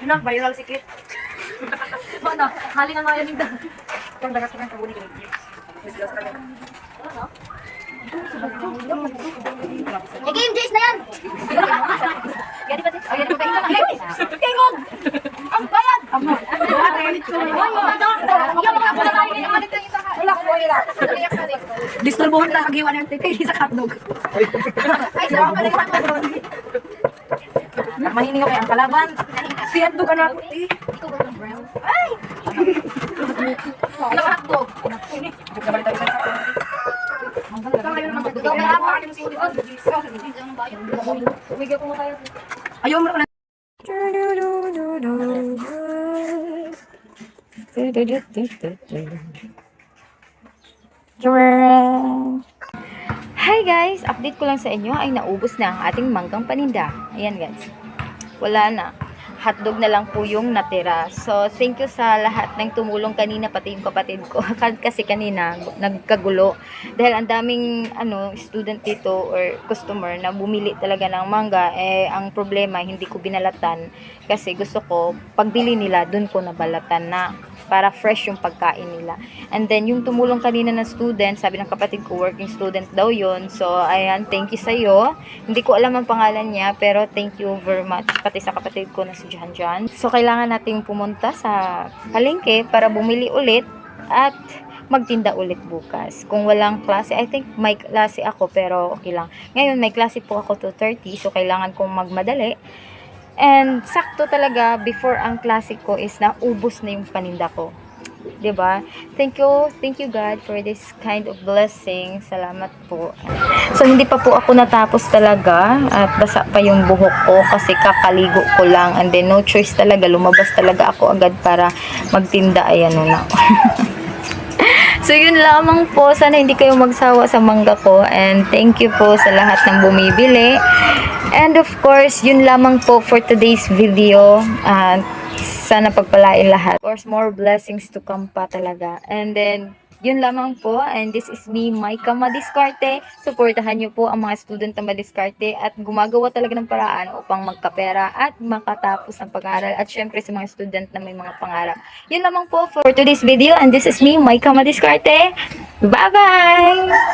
na, viral sikit. Mana, halingan mo yan nito. Kung dagat ka ng kabuli ko. Game Jace na yan! Yan ba? Ayan ba tayo? Tingog! Ang bayad! Disturbuhan na kagiwan ng tikay sa hotdog. Ay, sarap pa rin ako. Mahining ako ang kalaban. Si hotdog na ako. Ay! Ang hotdog. Ayaw mo na. Hi guys! Update ko lang sa inyo ay naubos na ang ating manggang paninda. Ayan guys. Wala na. Hotdog na lang po yung natira. So, thank you sa lahat ng tumulong kanina, pati yung kapatid ko. Kasi kanina, nagkagulo. Dahil ang daming student dito or customer na bumili talaga ng mangga. Eh, ang problema, hindi ko binalatan. Kasi gusto ko, pagbili nila, dun ko nabalatan na para fresh yung pagkain nila. And then, yung tumulong kanina na student, sabi ng kapatid ko, working student daw yon. So, ayan, thank you sa'yo. Hindi ko alam ang pangalan niya, pero thank you very much, pati sa kapatid ko na si Janjan. So, kailangan nating pumunta sa palengke para bumili ulit at magtinda ulit bukas. Kung walang klase, I think may klase ako, pero okay lang. Ngayon, may klase po ako 2:30, so kailangan kong magmadali. And sakto talaga before ang klase ko is naubos na yung paninda ko. 'Di ba? Thank you God for this kind of blessing. Salamat po. So hindi pa po ako natapos talaga at basa pa yung buhok ko kasi kakaligo ko lang, and then no choice talaga, lumabas talaga ako agad para magtinda. Ayan na. So yun lamang po, sana hindi kayo magsawa sa mangga ko, and thank you po sa lahat ng bumibili. And of course, yun lamang po for today's video. Sana pagpalain lahat. Of course, more blessings to come pa talaga. And then, yun lamang po. And this is me, Maika Madiskarte. Supportahan nyo po ang mga student na madiskarte at gumagawa talaga ng paraan upang magkapera at makatapos ang pag-aaral. At syempre sa mga student na may mga pangarap. Yun lamang po for today's video. And this is me, Maika Madiskarte. Bye-bye!